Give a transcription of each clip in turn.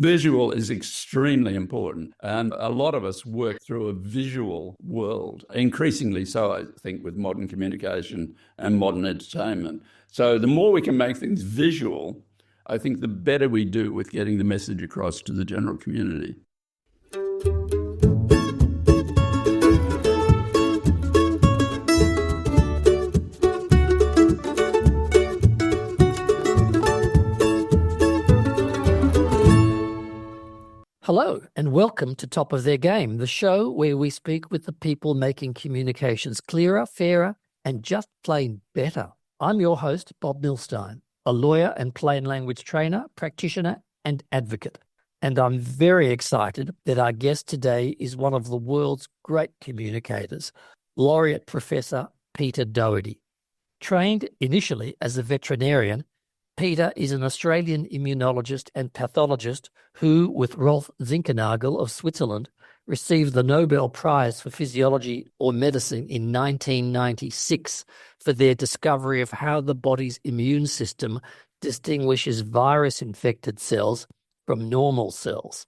Visual is extremely important. And a lot of us work through a visual world, increasingly so, I think, with modern communication and modern entertainment. So the more we can make things visual, I think the better we do with getting the message across to the general community. Hello, and welcome to Top of Their Game, the show where we speak with the people making communications clearer, fairer, and just plain better. I'm your host, Bob Milstein, a lawyer and plain language trainer, practitioner, and advocate. And I'm very excited that our guest today is one of the world's great communicators, Laureate Professor Peter Doherty. Trained initially as a veterinarian, Peter is an Australian immunologist and pathologist who, with Rolf Zinkernagel of Switzerland, received the Nobel Prize for Physiology or Medicine in 1996 for their discovery of how the body's immune system distinguishes virus-infected cells from normal cells.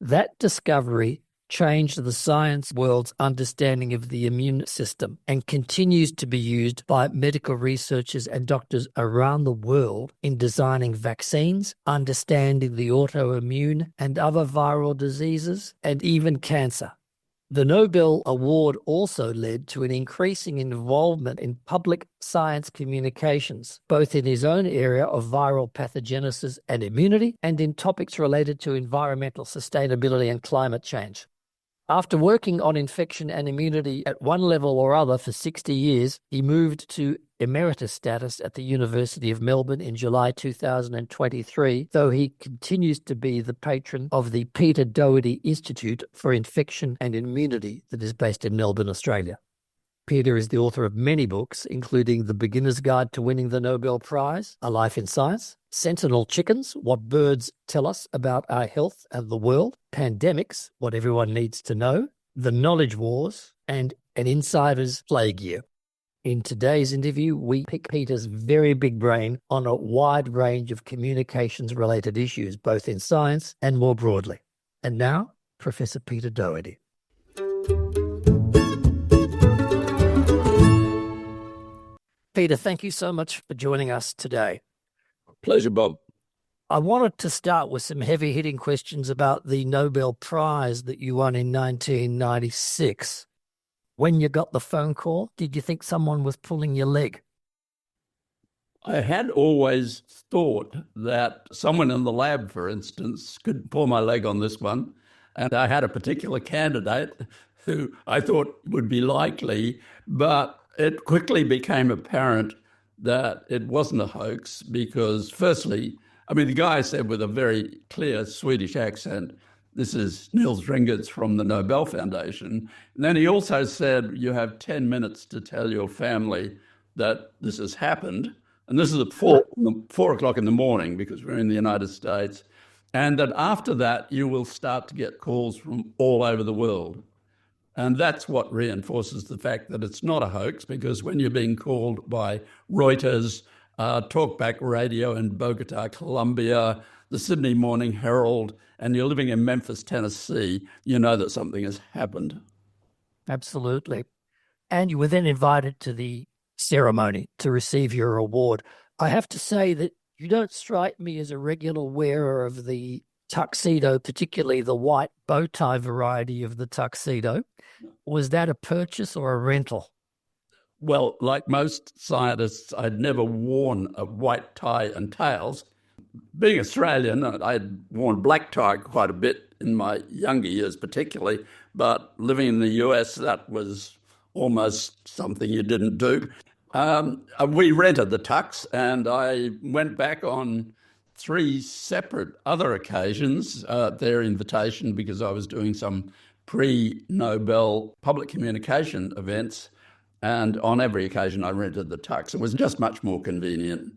That discovery changed the science world's understanding of the immune system and continues to be used by medical researchers and doctors around the world in designing vaccines, understanding the autoimmune and other viral diseases, and even cancer. The Nobel Award also led to an increasing involvement in public science communications, both in his own area of viral pathogenesis and immunity, and in topics related to environmental sustainability and climate change. After working on infection and immunity at one level or other for 60 years, he moved to emeritus status at the University of Melbourne in July 2023, though he continues to be the patron of the Peter Doherty Institute for Infection and Immunity that is based in Melbourne, Australia. Peter is the author of many books, including The Beginner's Guide to Winning the Nobel Prize, A Life in Science, Sentinel Chickens, What Birds Tell Us About Our Health and the World, Pandemics, What Everyone Needs to Know, The Knowledge Wars, and An Insider's Plague Year. In today's interview, we pick Peter's very big brain on a wide range of communications-related issues, both in science and more broadly. And now, Professor Peter Doherty. Peter, thank you so much for joining us today. Pleasure, Bob. I wanted to start with some heavy-hitting questions about the Nobel Prize that you won in 1996. When you got the phone call, did you think someone was pulling your leg? I had always thought that someone in the lab, for instance, could pull my leg on this one. And I had a particular candidate who I thought would be likely, but it quickly became apparent that it wasn't a hoax because, firstly, the guy said with a very clear Swedish accent, this is Niels Ringertz from the Nobel Foundation. And then he also said, you have 10 minutes to tell your family that this has happened. And this is at 4 o'clock in the morning because we're in the United States. And that after that, you will start to get calls from all over the world. And that's what reinforces the fact that it's not a hoax, because when you're being called by Reuters, Talkback Radio in Bogota, Colombia, the Sydney Morning Herald, and you're living in Memphis, Tennessee, you know that something has happened. Absolutely. And you were then invited to the ceremony to receive your award. I have to say that you don't strike me as a regular wearer of the tuxedo, particularly the white bow tie variety of the tuxedo. Was that a purchase or a rental? Well, like most scientists, I'd never worn a white tie and tails. Being Australian, I'd worn black tie quite a bit in my younger years particularly, but living in the US, that was almost something you didn't do. We rented the tux, and I went back on 3 separate other occasions at their invitation because I was doing some pre-Nobel public communication events, and on every occasion I rented the tux. It was just much more convenient.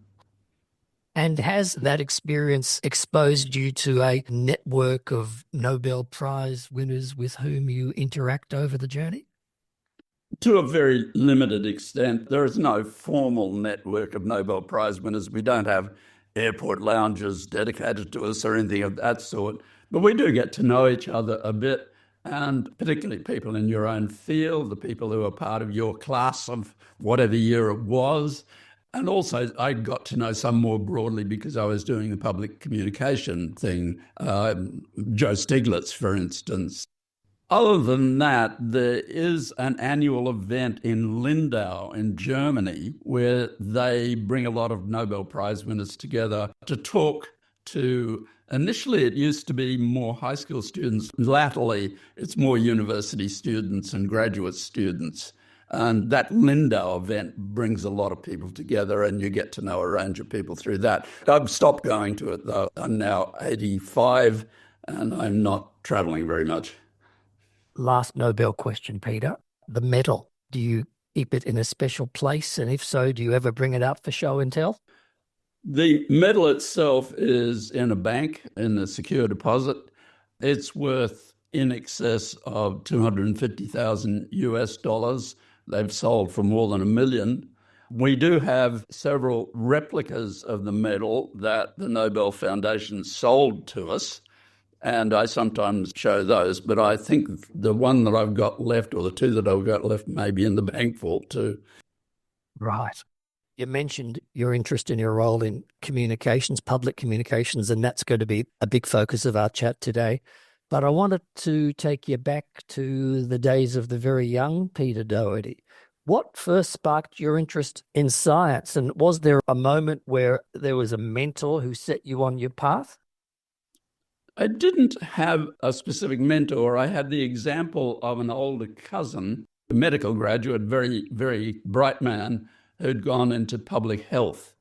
And has that experience exposed you to a network of Nobel Prize winners with whom you interact over the journey? To a very limited extent. There is no formal network of Nobel Prize winners. We don't have airport lounges dedicated to us or anything of that sort. But we do get to know each other a bit, and particularly people in your own field, the people who are part of your class of whatever year it was. And also, I got to know some more broadly because I was doing the public communication thing. Joe Stiglitz, for instance. Other than that, there is an annual event in Lindau in Germany where they bring a lot of Nobel Prize winners together to talk to. Initially, it used to be more high school students. Latterly, it's more university students and graduate students. And that Lindau event brings a lot of people together, and you get to know a range of people through that. I've stopped going to it, though. I'm now 85, and I'm not traveling very much. Last Nobel question, Peter. The medal, do you keep it in a special place? And if so, do you ever bring it out for show and tell? The medal itself is in a bank in a secure deposit. It's worth in excess of 250,000 US dollars. They've sold for more than $1 million. We do have several replicas of the medal that the Nobel Foundation sold to us, and I sometimes show those, but I think the one that I've got left, or the two that I've got left, may be in the bank vault too. Right. You mentioned your interest in your role in communications, public communications, and that's going to be a big focus of our chat today. But I wanted to take you back to the days of the very young Peter Doherty. What first sparked your interest in science? And was there a moment where there was a mentor who set you on your path? I didn't have a specific mentor. I had the example of an older cousin, a medical graduate, very, very bright man, who'd gone into public health.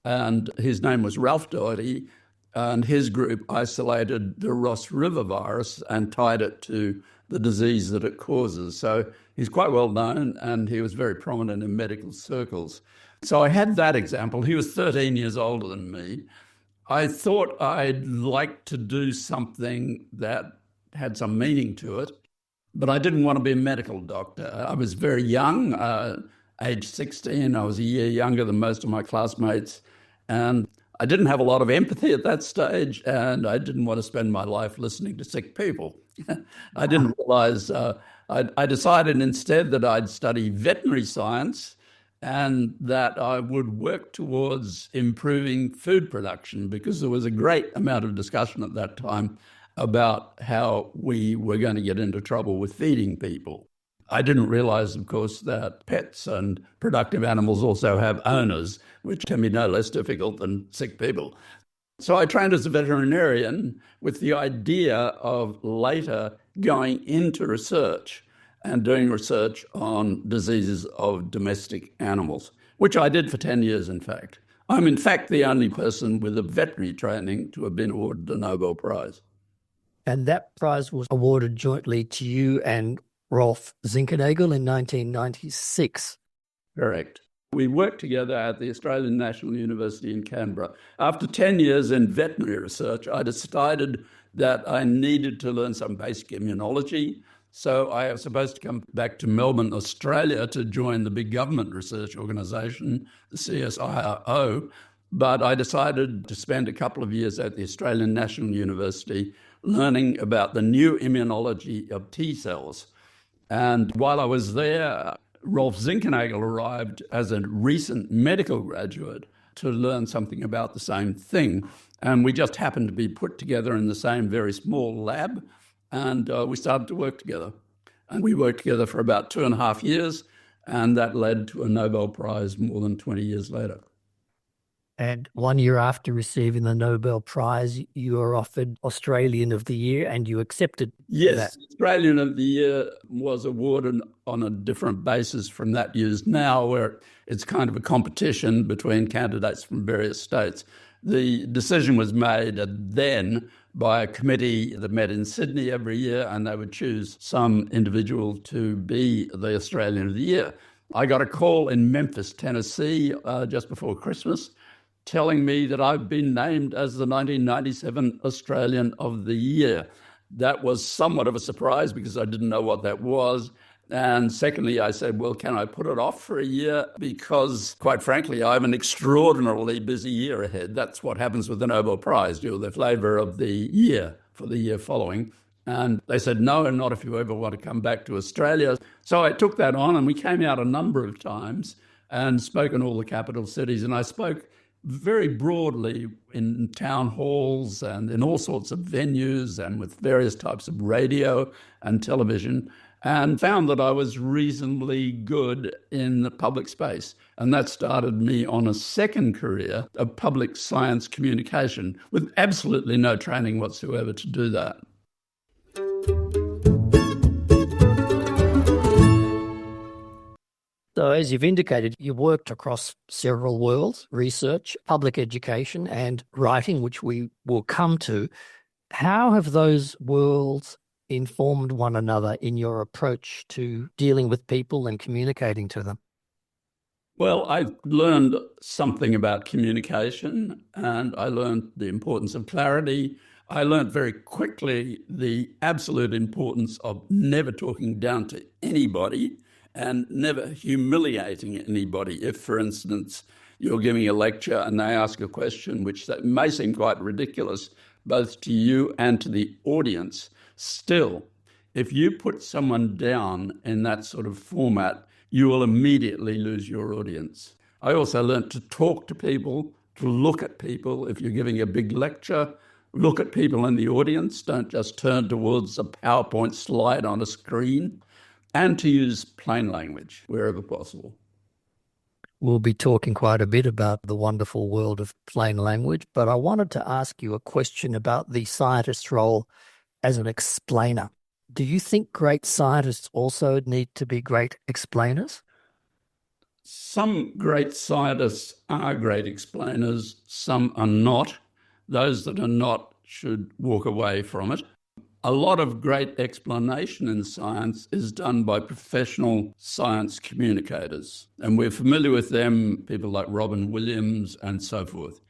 And his name was Ralph Doherty, and his group isolated the Ross River virus and tied it to the disease that it causes. So he's quite well known, and he was very prominent in medical circles. So I had that example. He was 13 years older than me. I thought I'd like to do something that had some meaning to it, but I didn't want to be a medical doctor. I was very young, age 16. I was a year younger than most of my classmates, and I didn't have a lot of empathy at that stage, and I didn't want to spend my life listening to sick people. I didn't realize, I decided instead that I'd study veterinary science and that I would work towards improving food production, because there was a great amount of discussion at that time about how we were going to get into trouble with feeding people. I didn't realize, of course, that pets and productive animals also have owners, which can be no less difficult than sick people. So I trained as a veterinarian with the idea of later going into research and doing research on diseases of domestic animals, which I did for 10 years, in fact. I'm, in fact, the only person with a veterinary training to have been awarded a Nobel Prize. And that prize was awarded jointly to you and Rolf Zinckernagel in 1996. Correct. We worked together at the Australian National University in Canberra. After 10 years in veterinary research, I decided that I needed to learn some basic immunology. So I was supposed to come back to Melbourne, Australia, to join the big government research organisation, the CSIRO. But I decided to spend a couple of years at the Australian National University learning about the new immunology of T cells. And while I was there, Rolf Zinckernagel arrived as a recent medical graduate to learn something about the same thing. And we just happened to be put together in the same very small lab, and we started to work together. And we worked together for about 2.5 years, and that led to a Nobel Prize more than 20 years later. And 1 year after receiving the Nobel Prize, you were offered Australian of the Year, and you accepted yes, that. Australian of the Year was awarded on a different basis from that used now, where it's kind of a competition between candidates from various states. The decision was made then by a committee that met in Sydney every year, and they would choose some individual to be the Australian of the Year. I got a call in Memphis, Tennessee, just before Christmas, telling me that I've been named as the 1997 Australian of the Year. That was somewhat of a surprise because I didn't know what that was. And secondly, I said, well, can I put it off for a year? Because, quite frankly, I have an extraordinarily busy year ahead. That's what happens with the Nobel Prize. You're the flavour of the year for the year following. And they said, no, not if you ever want to come back to Australia. So I took that on, and we came out a number of times and spoke in all the capital cities. And I spoke very broadly in town halls and in all sorts of venues and with various types of radio and television, and found that I was reasonably good in the public space. And that started me on a second career of public science communication with absolutely no training whatsoever to do that. So as you've indicated, you worked across several worlds: research, public education, and writing, which we will come to. How have those worlds informed one another in your approach to dealing with people and communicating to them? Well, I learned something about communication, and I learned the importance of clarity. I learned very quickly the absolute importance of never talking down to anybody and never humiliating anybody. If, for instance, you're giving a lecture and they ask a question which may seem quite ridiculous, both to you and to the audience, still, if you put someone down in that sort of format, you will immediately lose your audience. I also learned to talk to people, to look at people. If you're giving a big lecture, look at people in the audience. Don't just turn towards a PowerPoint slide on a screen. And to use plain language wherever possible. We'll be talking quite a bit about the wonderful world of plain language, but I wanted to ask you a question about the scientist's role as an explainer. Do you think great scientists also need to be great explainers? Some great scientists are great explainers, some are not. Those that are not should walk away from it. A lot of great explanation in science is done by professional science communicators, and we're familiar with them, people like Robin Williams and so forth.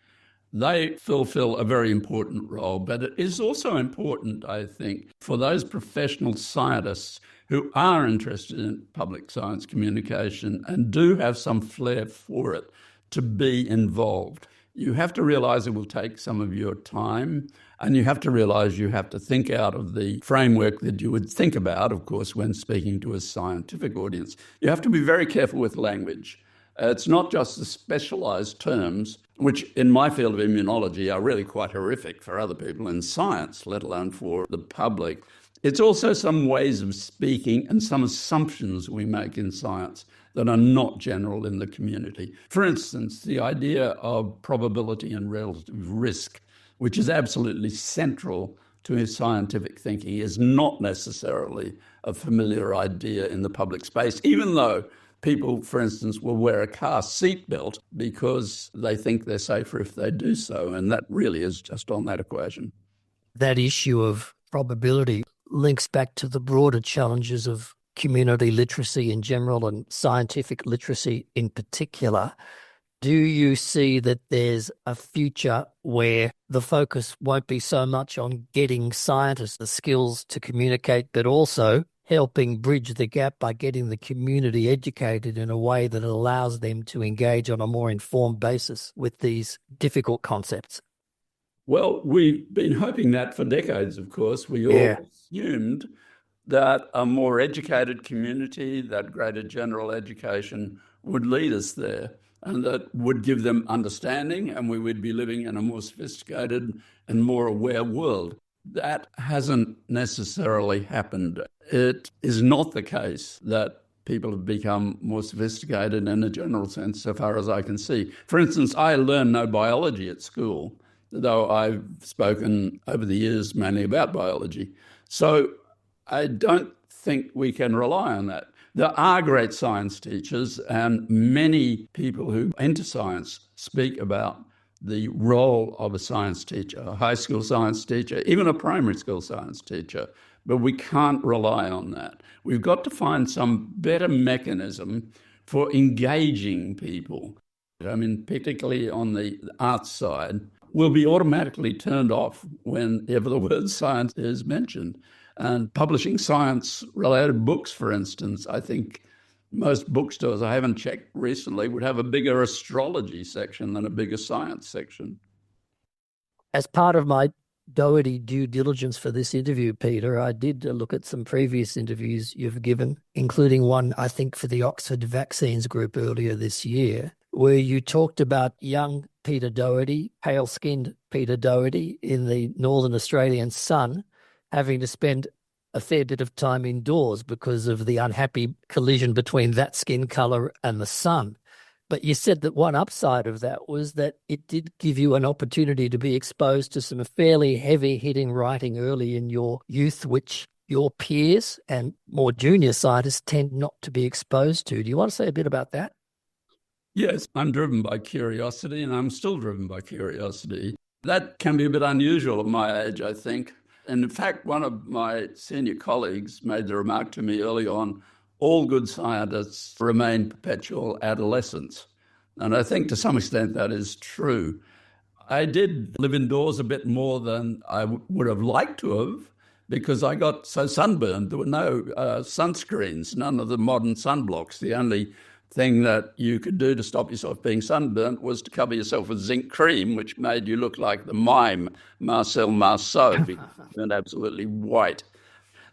They fulfill a very important role, but it is also important, I think, for those professional scientists who are interested in public science communication and do have some flair for it to be involved. You have to realize it will take some of your time, and you have to realize you have to think out of the framework that you would think about, of course, when speaking to a scientific audience. You have to be very careful with language. It's not just the specialized terms, which in my field of immunology are really quite horrific for other people in science, let alone for the public. It's also some ways of speaking and some assumptions we make in science that are not general in the community. For instance, the idea of probability and relative risk, which is absolutely central to his scientific thinking, is not necessarily a familiar idea in the public space, even though people, for instance, will wear a car seatbelt because they think they're safer if they do so, and that really is just on that equation. That issue of probability links back to the broader challenges of community literacy in general and scientific literacy in particular. Do you see that there's a future where the focus won't be so much on getting scientists the skills to communicate, but also helping bridge the gap by getting the community educated in a way that allows them to engage on a more informed basis with these difficult concepts? Well, we've been hoping that for decades, of course. We all assumed that a more educated community, that greater general education would lead us there, and that would give them understanding, and we would be living in a more sophisticated and more aware world. That hasn't necessarily happened. It is not the case that people have become more sophisticated in a general sense, so far as I can see. For instance, I learned no biology at school, though I've spoken over the years mainly about biology. So I don't think we can rely on that. There are great science teachers, and many people who enter science speak about the role of a science teacher, a high school science teacher, even a primary school science teacher. But we can't rely on that. We've got to find some better mechanism for engaging people. I mean, particularly on the arts side, will be automatically turned off whenever the word science is mentioned. And publishing science-related books, for instance, I think most bookstores, I haven't checked recently, would have a bigger astrology section than a bigger science section. As part of my Doherty due diligence for this interview, Peter, I did look at some previous interviews you've given, including one, I think, for the Oxford Vaccines Group earlier this year, where you talked about young Peter Doherty, pale-skinned Peter Doherty in the Northern Australian sun, having to spend a fair bit of time indoors because of the unhappy collision between that skin colour and the sun. But you said that one upside of that was that it did give you an opportunity to be exposed to some fairly heavy-hitting writing early in your youth, which your peers and more junior scientists tend not to be exposed to. Do you want to say a bit about that? Yes, I'm driven by curiosity, and I'm still driven by curiosity. That can be a bit unusual at my age, I think. And in fact, one of my senior colleagues made the remark to me early on, all good scientists remain perpetual adolescents. And I think to some extent that is true. I did live indoors a bit more than I would have liked to have because I got so sunburned. There were no sunscreens, none of the modern sunblocks. The only thing that you could do to stop yourself being sunburnt was to cover yourself with zinc cream, which made you look like the mime Marcel Marceau, because you turned absolutely white.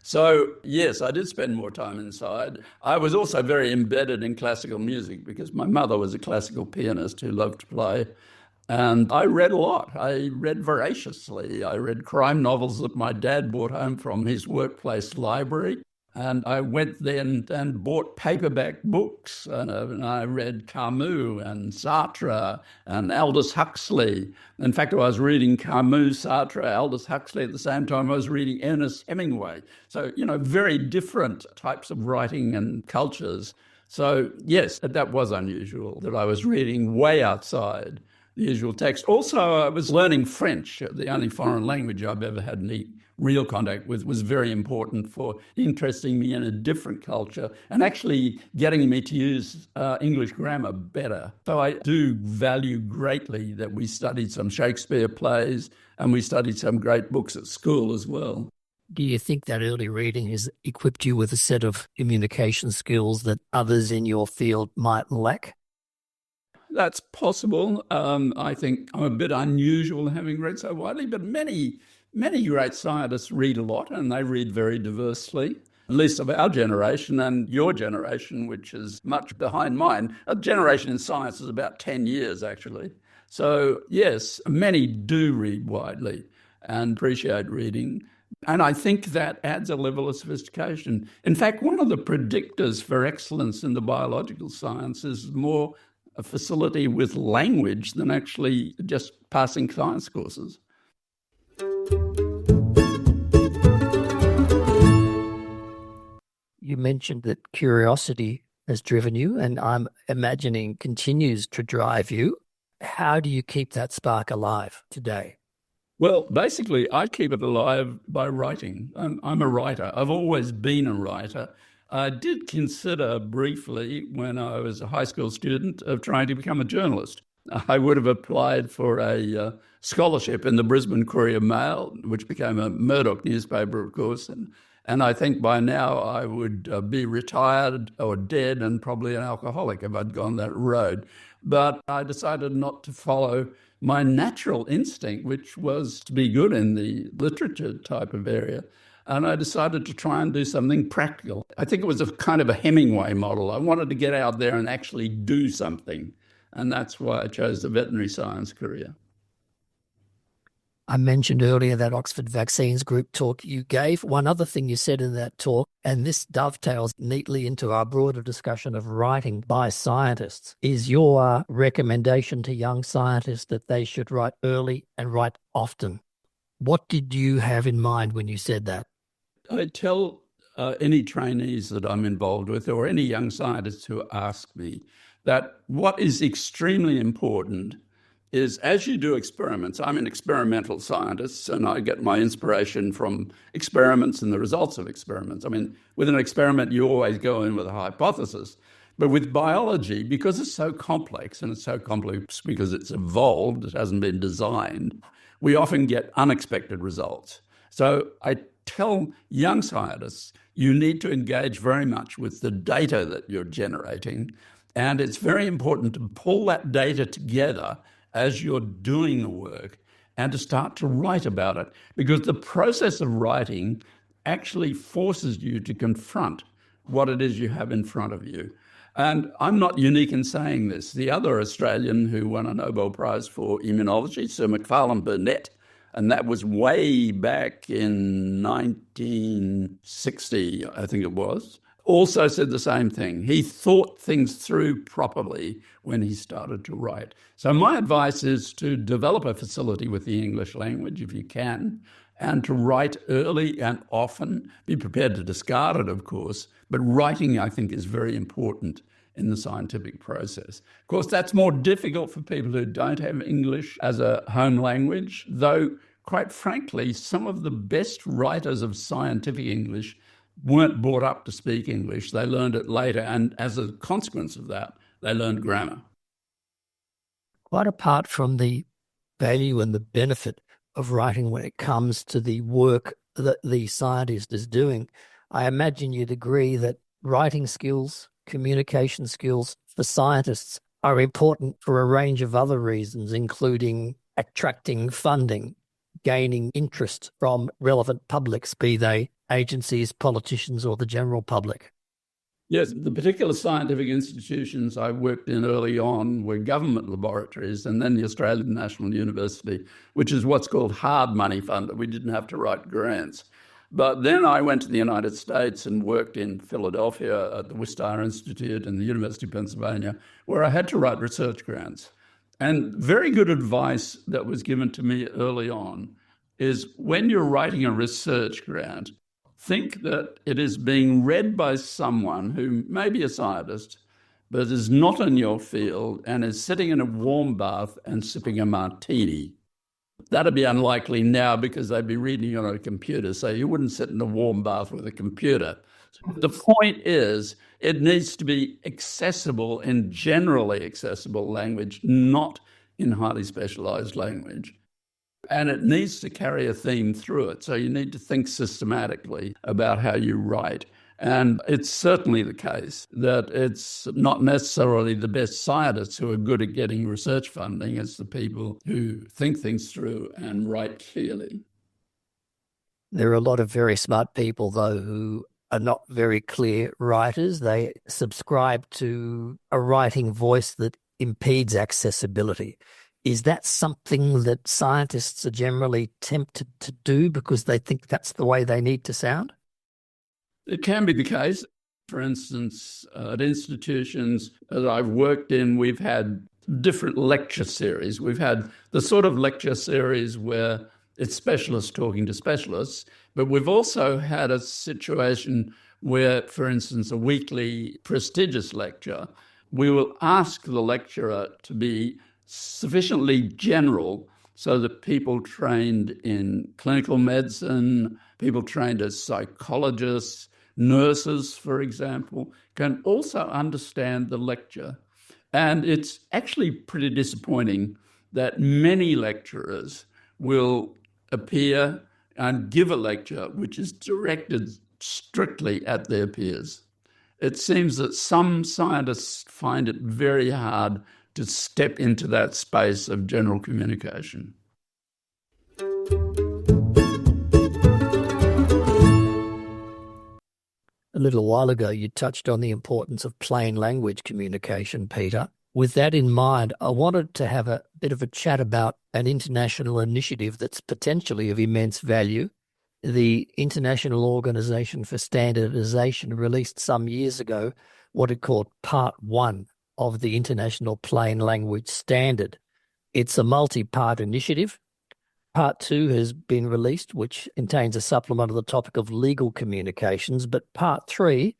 So, yes, I did spend more time inside. I was also very embedded in classical music because my mother was a classical pianist who loved to play. And I read a lot. I read voraciously. I read crime novels that my dad brought home from his workplace library. And I went then and bought paperback books. And I read Camus and Sartre and Aldous Huxley. In fact, I was reading Camus, Sartre, Aldous Huxley at the same time I was reading Ernest Hemingway. So, very different types of writing and cultures. So, yes, that was unusual, that I was reading way outside the usual text. Also, I was learning French. The only foreign language I've ever had any real contact with was very important for interesting me in a different culture and actually getting me to use English grammar better. So I do value greatly that we studied some Shakespeare plays and we studied some great books at school as well. Do you think that early reading has equipped you with a set of communication skills that others in your field might lack? That's possible. I think I'm a bit unusual in having read so widely, but many great scientists read a lot, and they read very diversely, at least of our generation and your generation, which is much behind mine. A generation in science is about 10 years, actually. So, yes, many do read widely and appreciate reading. And I think that adds a level of sophistication. In fact, one of the predictors for excellence in the biological science is more a facility with language than actually just passing science courses. You mentioned that curiosity has driven you, and I'm imagining continues to drive you. How do you keep that spark alive today? Well, basically, I keep it alive by writing. I'm a writer. I've always been a writer. I did consider briefly when I was a high school student of trying to become a journalist. I would have applied for a scholarship in the Brisbane Courier-Mail, which became a Murdoch newspaper, of course, and I think by now I would be retired or dead and probably an alcoholic if I'd gone that road. But I decided not to follow my natural instinct, which was to be good in the literature type of area. And I decided to try and do something practical. I think it was a kind of a Hemingway model. I wanted to get out there and actually do something. And that's why I chose the veterinary science career. I mentioned earlier that Oxford Vaccines Group talk you gave. One other thing you said in that talk, and this dovetails neatly into our broader discussion of writing by scientists, is your recommendation to young scientists that they should write early and write often. What did you have in mind when you said that? I tell any trainees that I'm involved with or any young scientists who ask me that what is extremely important is as you do experiments, I'm an experimental scientist and I get my inspiration from experiments and the results of experiments. I mean, with an experiment, you always go in with a hypothesis. But with biology, because it's so complex, and it's so complex because it's evolved, it hasn't been designed, we often get unexpected results. So I tell young scientists, you need to engage very much with the data that you're generating. And it's very important to pull that data together as you're doing the work and to start to write about it. Because the process of writing actually forces you to confront what it is you have in front of you. And I'm not unique in saying this. The other Australian who won a Nobel Prize for immunology, Sir Macfarlane Burnet, and that was way back in 1960, I think it was, also said the same thing. He thought things through properly when he started to write. So my advice is to develop a facility with the English language if you can, and to write early and often. Be prepared to discard it, of course, but writing, I think, is very important in the scientific process. Of course, that's more difficult for people who don't have English as a home language, though, quite frankly, some of the best writers of scientific English weren't brought up to speak English. They learned it later, and as a consequence of that, they learned grammar. Quite apart from the value and the benefit of writing when it comes to the work that the scientist is doing, I imagine you'd agree that writing skills, communication skills for scientists are important for a range of other reasons, including attracting funding, gaining interest from relevant publics, be they agencies, politicians, or the general public. Yes, the particular scientific institutions I worked in early on were government laboratories and then the Australian National University, which is what's called hard money funded. We didn't have to write grants. But then I went to the United States and worked in Philadelphia at the Wistar Institute and the University of Pennsylvania, where I had to write research grants. And very good advice that was given to me early on is when you're writing a research grant, think that it is being read by someone who may be a scientist, but is not in your field and is sitting in a warm bath and sipping a martini. That'd be unlikely now because they'd be reading on a computer, so you wouldn't sit in a warm bath with a computer. The point is, it needs to be accessible in generally accessible language, not in highly specialized language. And it needs to carry a theme through it. So you need to think systematically about how you write. And it's certainly the case that it's not necessarily the best scientists who are good at getting research funding. It's the people who think things through and write clearly. There are a lot of very smart people, though, who are not very clear writers. They subscribe to a writing voice that impedes accessibility. Is that something that scientists are generally tempted to do because they think that's the way they need to sound? It can be the case. For instance, at institutions that I've worked in, we've had different lecture series. We've had the sort of lecture series where it's specialists talking to specialists, but we've also had a situation where, for instance, a weekly prestigious lecture, we will ask the lecturer to be sufficiently general so that people trained in clinical medicine, people trained as psychologists, nurses, for example, can also understand the lecture. And it's actually pretty disappointing that many lecturers will appear and give a lecture which is directed strictly at their peers. It seems that some scientists find it very hard to step into that space of general communication. A little while ago, you touched on the importance of plain language communication, Peter. With that in mind, I wanted to have a bit of a chat about an international initiative that's potentially of immense value. The International Organization for Standardization released some years ago what it called Part 1 of the International Plain Language Standard. It's a multi-part initiative. Part 2 has been released, which contains a supplement of the topic of legal communications, but Part 3,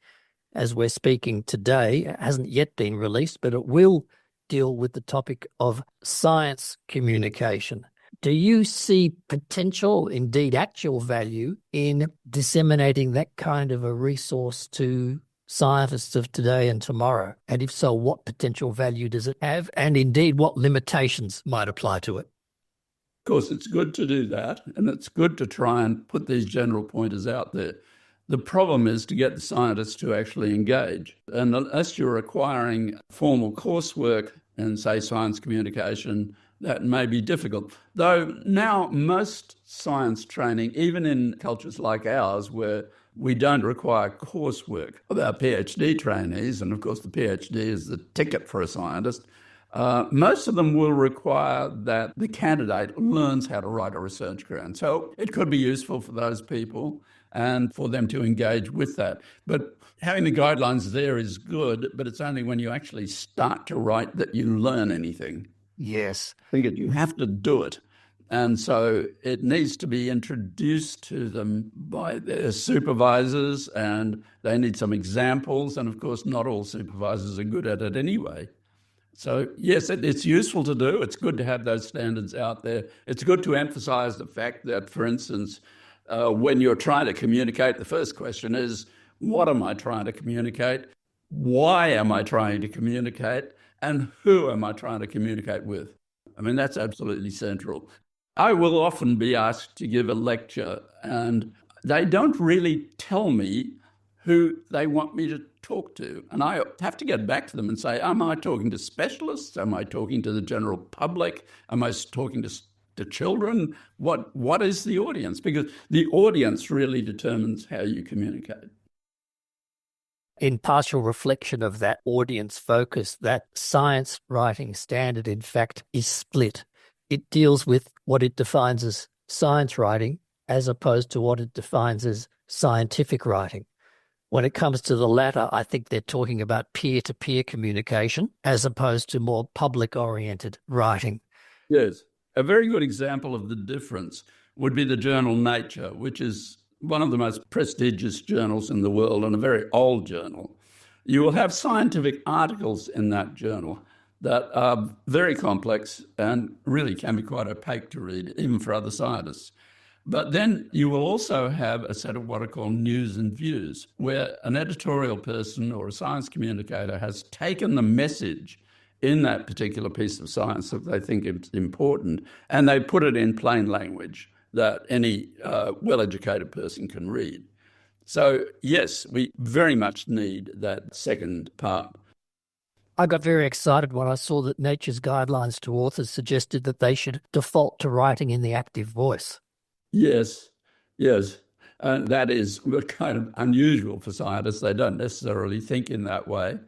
as we're speaking today, hasn't yet been released, but it will deal with the topic of science communication. Do you see potential, indeed actual value, in disseminating that kind of a resource to scientists of today and tomorrow? And if so, what potential value does it have? And indeed, what limitations might apply to it? Of course, it's good to do that, and it's good to try and put these general pointers out there. The problem is to get the scientists to actually engage. And unless you're requiring formal coursework in, say, science communication, that may be difficult. Though now most science training, even in cultures like ours, where we don't require coursework of our PhD trainees, and of course the PhD is the ticket for a scientist, most of them will require that the candidate learns how to write a research grant. So it could be useful for those people and for them to engage with that. But having the guidelines there is good, but it's only when you actually start to write that you learn anything. Yes. I think you have to do it. And so it needs to be introduced to them by their supervisors, and they need some examples. And of course, not all supervisors are good at it anyway. So yes, it's useful to do. It's good to have those standards out there. It's good to emphasize the fact that, for instance, when you're trying to communicate, the first question is, what am I trying to communicate? Why am I trying to communicate? And who am I trying to communicate with? I mean, that's absolutely central. I will often be asked to give a lecture, and they don't really tell me who they want me to talk to. And I have to get back to them and say, am I talking to specialists? Am I talking to the general public? Am I talking to children? What is the audience? Because the audience really determines how you communicate. In partial reflection of that audience focus, that science writing standard, in fact, is split. It deals with what it defines as science writing as opposed to what it defines as scientific writing. When it comes to the latter, I think they're talking about peer-to-peer communication as opposed to more public-oriented writing. Yes. A very good example of the difference would be the journal Nature, which is one of the most prestigious journals in the world and a very old journal. You will have scientific articles in that journal that are very complex and really can be quite opaque to read, even for other scientists. But then you will also have a set of what are called news and views, where an editorial person or a science communicator has taken the message in that particular piece of science that they think is important, and they put it in plain language that any well-educated person can read. So yes, we very much need that second part. I got very excited when I saw that Nature's guidelines to authors suggested that they should default to writing in the active voice. Yes. And that is kind of unusual for scientists. They don't necessarily think in that way.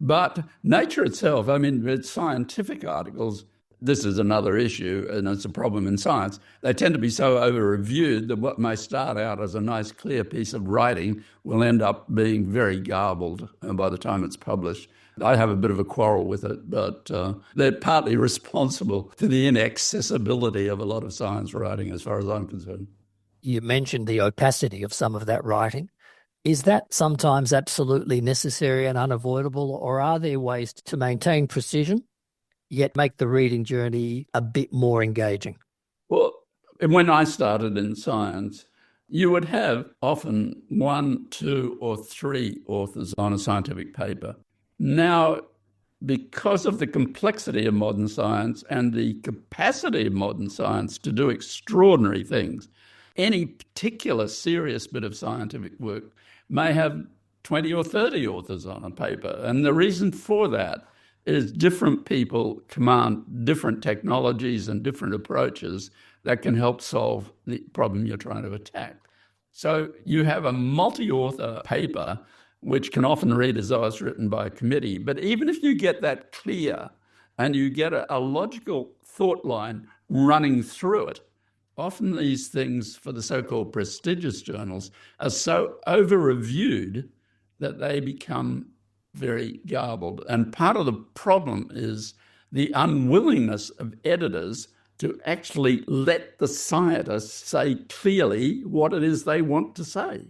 But Nature itself, I mean, with scientific articles, this is another issue, and it's a problem in science. They tend to be so over-reviewed that what may start out as a nice, clear piece of writing will end up being very garbled by the time it's published. I have a bit of a quarrel with it, but they're partly responsible for the inaccessibility of a lot of science writing, as far as I'm concerned. You mentioned the opacity of some of that writing. Is that sometimes absolutely necessary and unavoidable, or are there ways to maintain precision, yet make the reading journey a bit more engaging? Well, when I started in science, you would have often 1, 2, or 3 authors on a scientific paper. Now, because of the complexity of modern science and the capacity of modern science to do extraordinary things, any particular serious bit of scientific work may have 20 or 30 authors on a paper. And the reason for that is different people command different technologies and different approaches that can help solve the problem you're trying to attack. So you have a multi-author paper which can often read as though it's written by a committee. But even if you get that clear and you get a logical thought line running through it, often these things for the so-called prestigious journals are so over-reviewed that they become very garbled. And part of the problem is the unwillingness of editors to actually let the scientists say clearly what it is they want to say.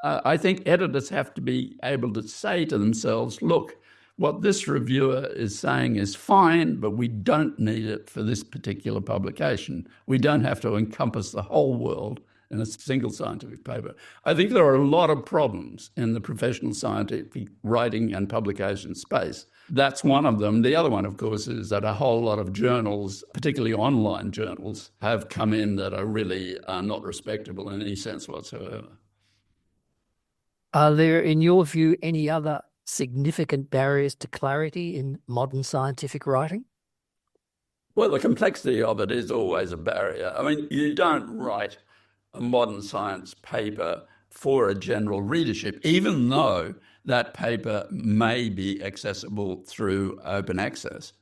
I think editors have to be able to say to themselves, look, what this reviewer is saying is fine, but we don't need it for this particular publication. We don't have to encompass the whole world in a single scientific paper. I think there are a lot of problems in the professional scientific writing and publication space. That's one of them. The other one, of course, is that a whole lot of journals, particularly online journals, have come in that are really not respectable in any sense whatsoever. Are there, in your view, any other significant barriers to clarity in modern scientific writing? Well, the complexity of it is always a barrier. I mean, you don't write a modern science paper for a general readership, even though that paper may be accessible through open access.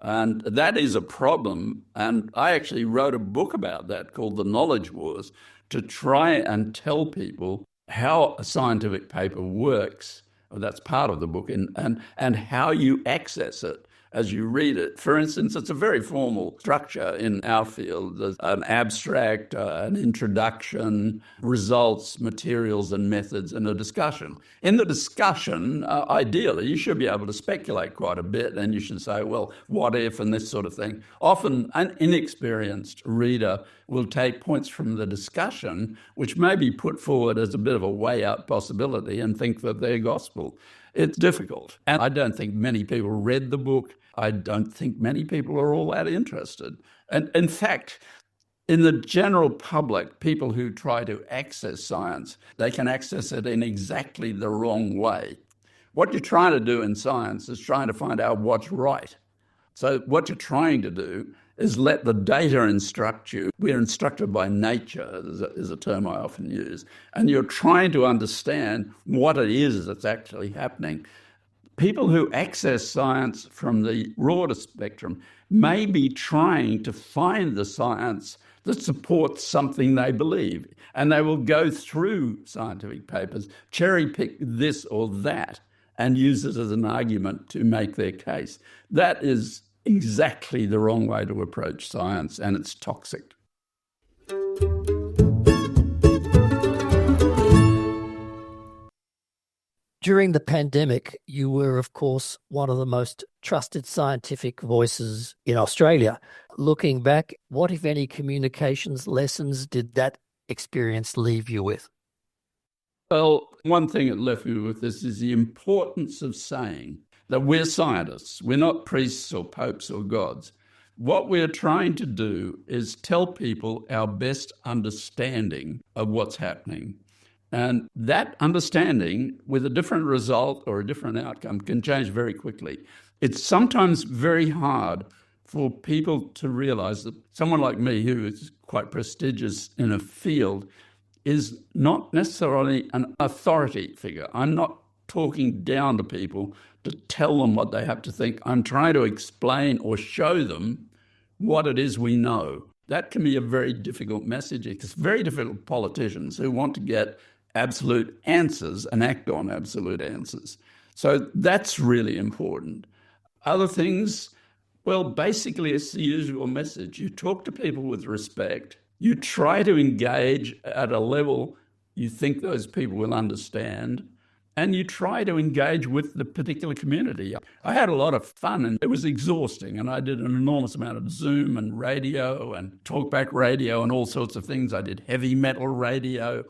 And that is a problem. And I actually wrote a book about that called The Knowledge Wars to try and tell people how a scientific paper works. Well, that's part of the book, and how you access it as you read it. For instance, it's a very formal structure in our field. There's an abstract, an introduction, results, materials and methods, and a discussion. In the discussion, ideally, you should be able to speculate quite a bit, and you should say, well, what if, and this sort of thing. Often an inexperienced reader will take points from the discussion, which may be put forward as a bit of a way out possibility, and think that they're gospel. It's difficult. And I don't think many people read the book. I don't think many people are all that interested. And in fact, in the general public, people who try to access science, they can access it in exactly the wrong way. What you're trying to do in science is trying to find out what's right. So what you're trying to do is let the data instruct you. We're instructed by nature, is a term I often use. And you're trying to understand what it is that's actually happening. People who access science from the broader spectrum may be trying to find the science that supports something they believe. And they will go through scientific papers, cherry pick this or that, and use it as an argument to make their case. That is exactly the wrong way to approach science, and it's toxic. During the pandemic, you were, of course, one of the most trusted scientific voices in Australia. Looking back, what, if any, communications lessons did that experience leave you with? Well, one thing it left me with this is the importance of saying that we're scientists. We're not priests or popes or gods. What we're trying to do is tell people our best understanding of what's happening. And that understanding, with a different result or a different outcome, can change very quickly. It's sometimes very hard for people to realize that someone like me, who is quite prestigious in a field, is not necessarily an authority figure. I'm not talking down to people to tell them what they have to think. I'm trying to explain or show them what it is we know. That can be a very difficult message. It's very difficult for politicians who want to get absolute answers and act on absolute answers. So that's really important. Other things, well, basically it's the usual message. You talk to people with respect. You try to engage at a level you think those people will understand, and you try to engage with the particular community. I had a lot of fun, and it was exhausting, and I did an enormous amount of Zoom and radio and talkback radio and all sorts of things. I did heavy metal radio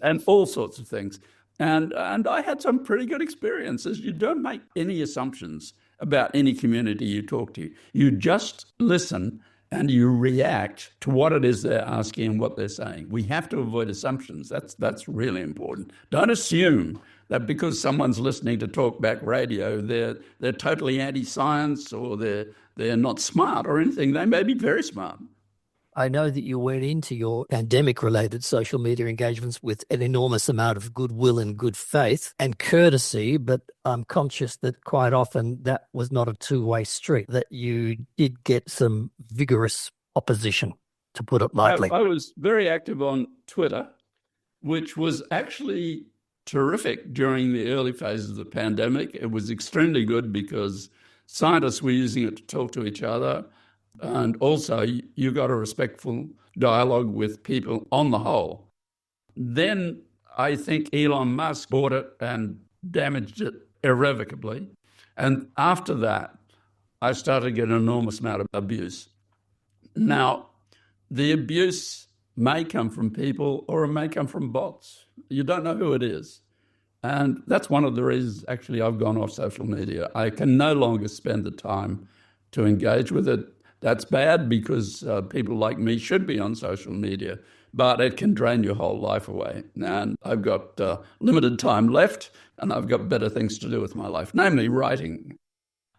and all sorts of things. And I had some pretty good experiences. You don't make any assumptions about any community you talk to. You just listen and you react to what it is they're asking and what they're saying. We have to avoid assumptions. That's really important. Don't assume that because someone's listening to talkback radio, they're totally anti-science or they're not smart or anything. They may be very smart. I know that you went into your pandemic-related social media engagements with an enormous amount of goodwill and good faith and courtesy, but I'm conscious that quite often that was not a two-way street, that you did get some vigorous opposition, to put it lightly. I was very active on Twitter, which was actually terrific during the early phases of the pandemic. It was extremely good because scientists were using it to talk to each other. And also, you got a respectful dialogue with people on the whole. Then I think Elon Musk bought it and damaged it irrevocably. And after that, I started to get an enormous amount of abuse. Now, the abuse may come from people or it may come from bots. You don't know who it is. And that's one of the reasons, actually, I've gone off social media. I can no longer spend the time to engage with it. That's bad because people like me should be on social media, but it can drain your whole life away. And I've got limited time left, and I've got better things to do with my life, namely writing.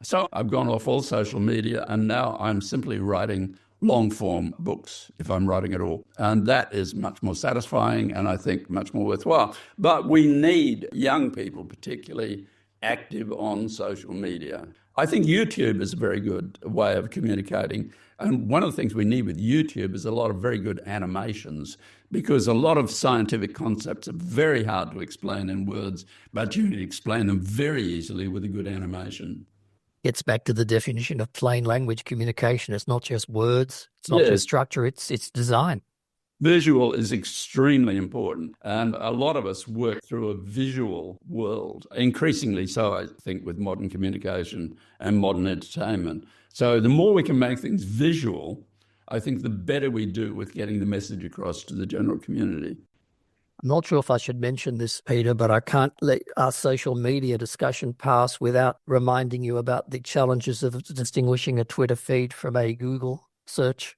So I've gone off all social media, and now I'm simply writing long-form books, if I'm writing at all. And that is much more satisfying and I think much more worthwhile. But we need young people, particularly active on social media. I think YouTube is a very good way of communicating. And one of the things we need with YouTube is a lot of very good animations, because a lot of scientific concepts are very hard to explain in words, but you can explain them very easily with a good animation. Gets back to the definition of plain language communication. It's not just words, it's not just structure, it's design. Visual is extremely important, and a lot of us work through a visual world, increasingly so, I think, with modern communication and modern entertainment. So the more we can make things visual, I think the better we do with getting the message across to the general community. I'm not sure if I should mention this, Peter, but I can't let our social media discussion pass without reminding you about the challenges of distinguishing a Twitter feed from a Google search.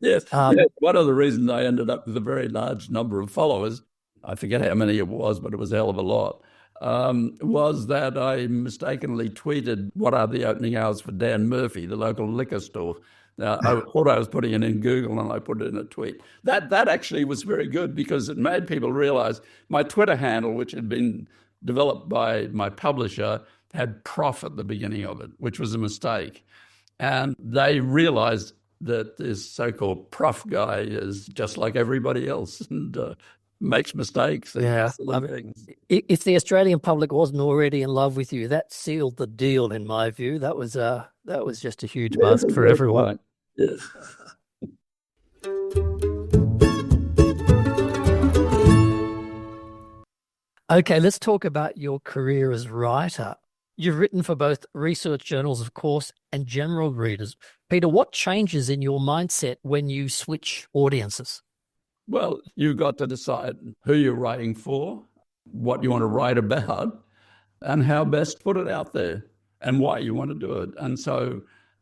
Yes. One of the reasons I ended up with a very large number of followers, I forget how many it was, but it was a hell of a lot, was that I mistakenly tweeted, "What are the opening hours for Dan Murphy, the local liquor store?" I thought I was putting it in Google and I put it in a tweet. That actually was very good because it made people realize my Twitter handle, which had been developed by my publisher, had prof at the beginning of it, which was a mistake. And they realized that this so-called prof guy is just like everybody else and makes mistakes. Yeah. If the Australian public wasn't already in love with you, that sealed the deal, in my view. That was just a huge bust for everyone. Right. Yes. Okay, let's talk about your career as writer. You've written for both research journals, of course, and general readers. Peter, what changes in your mindset when you switch audiences? Well, you've got to decide who you're writing for, what you want to write about, and how best to put it out there, and why you want to do it. And so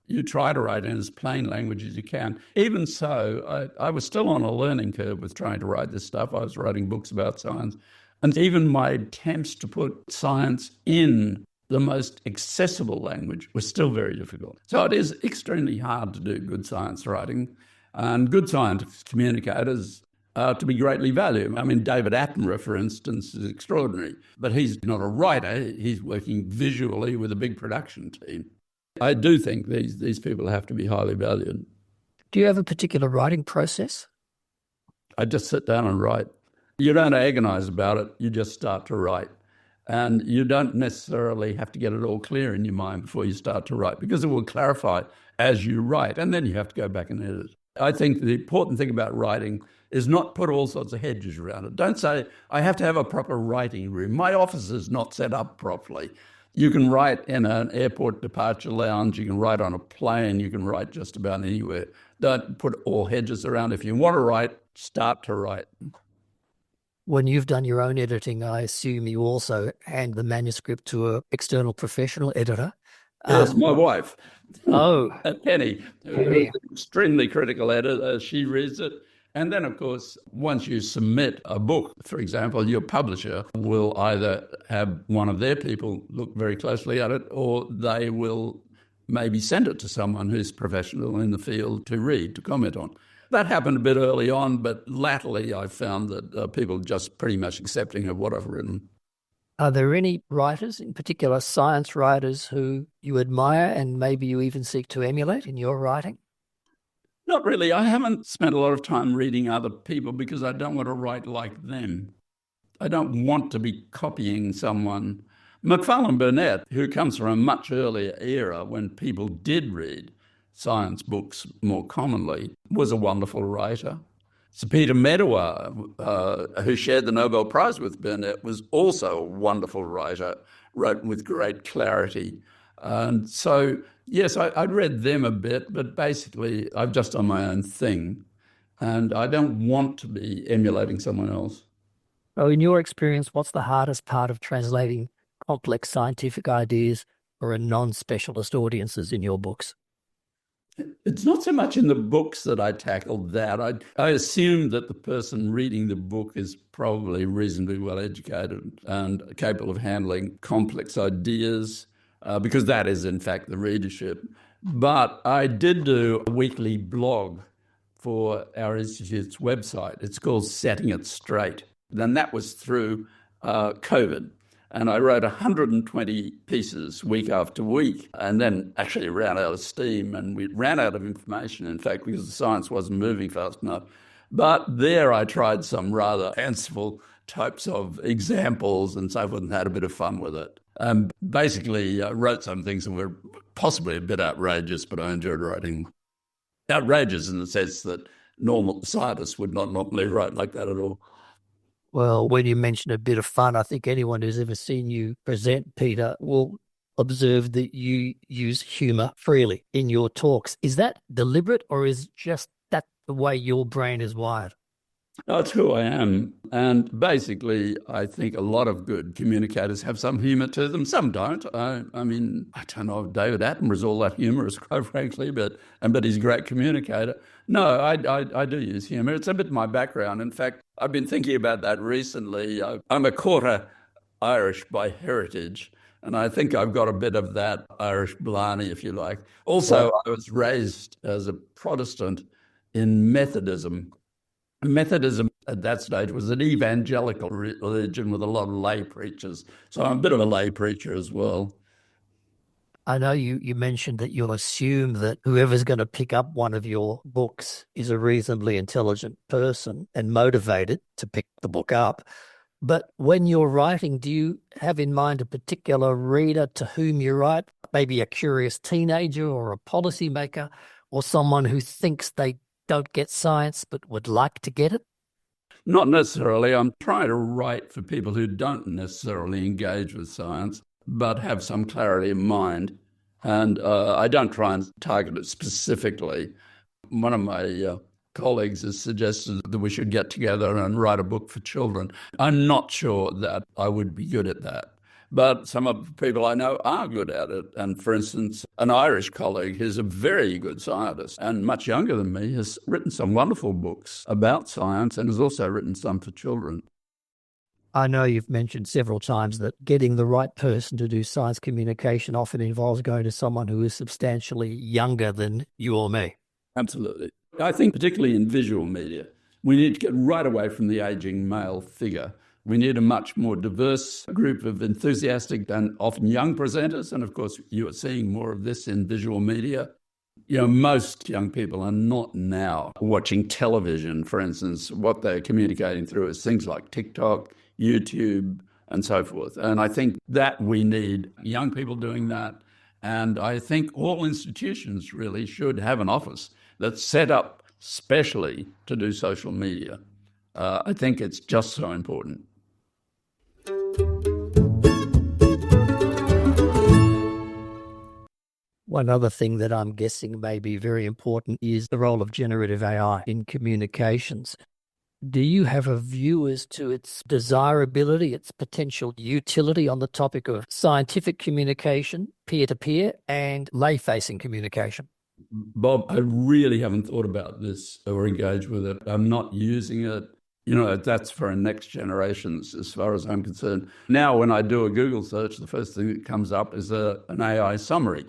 you try to write in as plain language as you can. Even so, I was still on a learning curve with trying to write this stuff. I was writing books about science. And even my attempts to put science in the most accessible language was still very difficult. So it is extremely hard to do good science writing. And good scientific communicators are to be greatly valued. I mean, David Attenborough, for instance, is extraordinary. But he's not a writer. He's working visually with a big production team. I do think these people have to be highly valued. Do you have a particular writing process? I just sit down and write. You don't agonize about it. You just start to write. And you don't necessarily have to get it all clear in your mind before you start to write, because it will clarify as you write, and then you have to go back and edit. I think the important thing about writing is not put all sorts of hedges around it. Don't say, I have to have a proper writing room. My office is not set up properly. You can write in an airport departure lounge, you can write on a plane, you can write just about anywhere. Don't put all hedges around. If you want to write, start to write. When you've done your own editing, I assume you also hand the manuscript to an external professional editor. Yes, my wife. Oh. Penny, an extremely critical editor. She reads it. And then, of course, once you submit a book, for example, your publisher will either have one of their people look very closely at it, or they will maybe send it to someone who's professional in the field to read, to comment on. That happened a bit early on, but latterly I found that people are just pretty much accepting of what I've written. Are there any writers, in particular science writers, who you admire and maybe you even seek to emulate in your writing? Not really. I haven't spent a lot of time reading other people because I don't want to write like them. I don't want to be copying someone. Macfarlane Burnet, who comes from a much earlier era when people did read science books more commonly, was a wonderful writer. Sir Peter Medawar, who shared the Nobel Prize with Burnet, was also a wonderful writer, wrote with great clarity. And so, yes, I'd read them a bit, but basically I've just done my own thing. And I don't want to be emulating someone else. So in your experience, what's the hardest part of translating complex scientific ideas for a non-specialist audiences in your books? It's not so much in the books that I tackled that. I assume that the person reading the book is probably reasonably well educated and capable of handling complex ideas, because that is, in fact, the readership. But I did do a weekly blog for our institute's website. It's called Setting It Straight. And that was through COVID. And I wrote 120 pieces week after week, and then actually ran out of steam, and we ran out of information, in fact, because the science wasn't moving fast enough. But there I tried some rather fanciful types of examples and so forth, and had a bit of fun with it. Basically, wrote some things that were possibly a bit outrageous, but I enjoyed writing. Outrageous in the sense that normal scientists would not normally write like that at all. Well, when you mention a bit of fun, I think anyone who's ever seen you present, Peter, will observe that you use humour freely in your talks. Is that deliberate, or is just that the way your brain is wired? That's who I am. And basically, I think a lot of good communicators have some humour to them. Some don't. I mean, I don't know if David Attenborough's all that humorous, quite frankly, but he's a great communicator. No, I do use humour. It's a bit my background. In fact, I've been thinking about that recently. I'm a quarter Irish by heritage, and I think I've got a bit of that Irish blarney, if you like. Also, I was raised as a Protestant in Methodism. Methodism at that stage was an evangelical religion with a lot of lay preachers. So I'm a bit of a lay preacher as well. I know you mentioned that you'll assume that whoever's going to pick up one of your books is a reasonably intelligent person and motivated to pick the book up. But when you're writing, do you have in mind a particular reader to whom you write? Maybe a curious teenager or a policymaker or someone who thinks they don't get science but would like to get it? Not necessarily. I'm trying to write for people who don't necessarily engage with science but have some clarity of mind. And I don't try and target it specifically. One of my colleagues has suggested that we should get together and write a book for children. I'm not sure that I would be good at that. But some of the people I know are good at it. And for instance, an Irish colleague who's a very good scientist and much younger than me has written some wonderful books about science and has also written some for children. I know you've mentioned several times that getting the right person to do science communication often involves going to someone who is substantially younger than you or me. Absolutely. I think particularly in visual media, we need to get right away from the aging male figure. We need a much more diverse group of enthusiastic and often young presenters. And of course, you are seeing more of this in visual media. You know, most young people are not now watching television, for instance. What they're communicating through is things like TikTok, YouTube, and so forth. And I think that we need young people doing that. And I think all institutions really should have an office that's set up specially to do social media. I think it's just so important. One other thing that I'm guessing may be very important is the role of generative AI in communications. Do you have a view as to its desirability, its potential utility on the topic of scientific communication, peer-to-peer, and lay-facing communication? Bob, I really haven't thought about this or engaged with it. I'm not using it. You know, that's for next generations as far as I'm concerned. Now, when I do a Google search, the first thing that comes up is an AI summary.